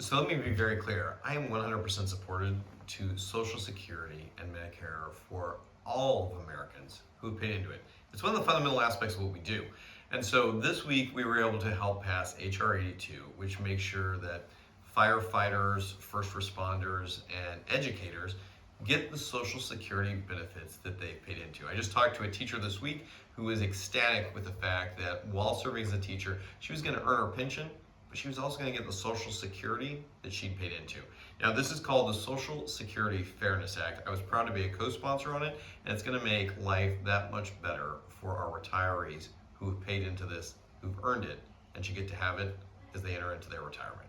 So let me be very clear. I am 100% supported to Social Security and Medicare for all of Americans who paid into it. It's one of the fundamental aspects of what we do. And so this week we were able to help pass H.R. 82, which makes sure that firefighters, first responders, and educators get the Social Security benefits that they've paid into. I just talked to a teacher this week who was ecstatic with the fact that while serving as a teacher, she was going to earn her pension, but she was also going to get the Social Security that she'd paid into. Now, this is called the Social Security Fairness Act. I was proud to be a co-sponsor on it, and it's going to make life that much better for our retirees who have paid into this, who've earned it, and should get to have it as they enter into their retirement.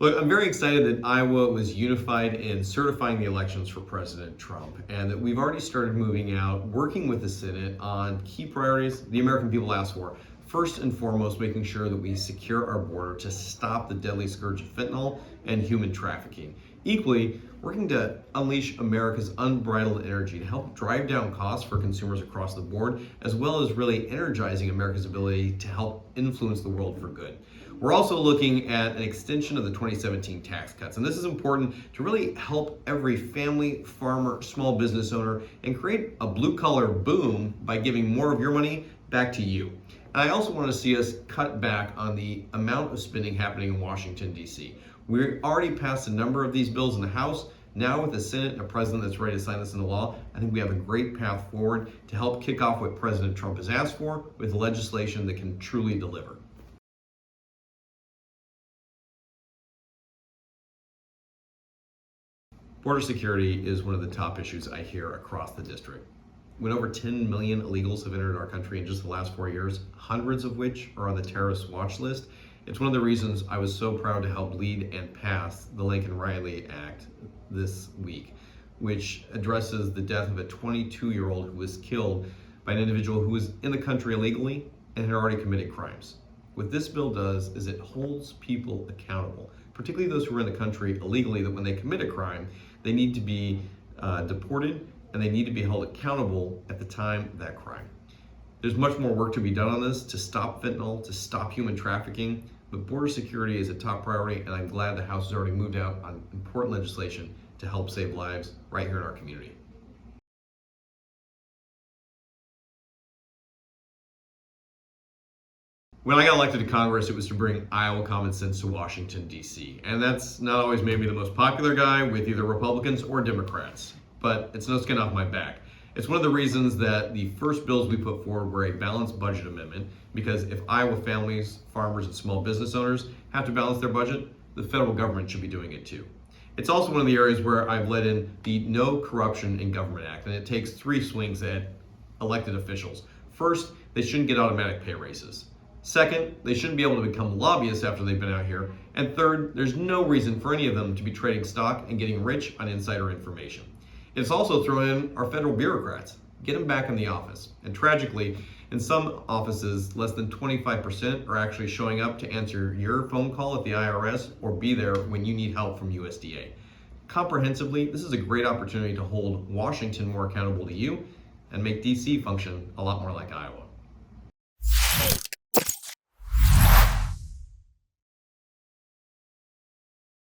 Look, I'm very excited that Iowa was unified in certifying the elections for President Trump, and that we've already started moving out, working with the Senate on key priorities the American people asked for. First and foremost, making sure that we secure our border to stop the deadly scourge of fentanyl and human trafficking. Equally, working to unleash America's unbridled energy to help drive down costs for consumers across the board, as well as really energizing America's ability to help influence the world for good. We're also looking at an extension of the 2017 tax cuts, and this is important to really help every family, farmer, small business owner, and create a blue-collar boom by giving more of your money back to you. And I also want to see us cut back on the amount of spending happening in Washington, D.C. We already passed a number of these bills in the House. Now with the Senate and a president that's ready to sign this into law, I think we have a great path forward to help kick off what President Trump has asked for with legislation that can truly deliver. Border security is one of the top issues I hear across the district. When over 10 million illegals have entered our country in just the last 4 years, hundreds of which are on the terrorist watch list, it's one of the reasons I was so proud to help lead and pass the Lincoln-Riley Act this week, which addresses the death of a 22-year-old who was killed by an individual who was in the country illegally and had already committed crimes. What this bill does is it holds people accountable, particularly those who are in the country illegally, that when they commit a crime, they need to be deported and they need to be held accountable at the time of that crime. There's much more work to be done on this to stop fentanyl, to stop human trafficking, but border security is a top priority, and I'm glad the House has already moved out on important legislation to help save lives right here in our community. When I got elected to Congress, it was to bring Iowa common sense to Washington, D.C. And that's not always made me the most popular guy with either Republicans or Democrats, but it's no skin off my back. It's one of the reasons that the first bills we put forward were a balanced budget amendment, because if Iowa families, farmers, and small business owners have to balance their budget, the federal government should be doing it too. It's also one of the areas where I've led in the No Corruption in Government Act, and it takes 3 swings at elected officials. First, they shouldn't get automatic pay raises. Second, they shouldn't be able to become lobbyists after they've been out here. And third, there's no reason for any of them to be trading stock and getting rich on insider information. It's also thrown in our federal bureaucrats. Get them back in the office. And tragically, in some offices, less than 25% are actually showing up to answer your phone call at the IRS or be there when you need help from USDA. Comprehensively, this is a great opportunity to hold Washington more accountable to you and make DC function a lot more like Iowa.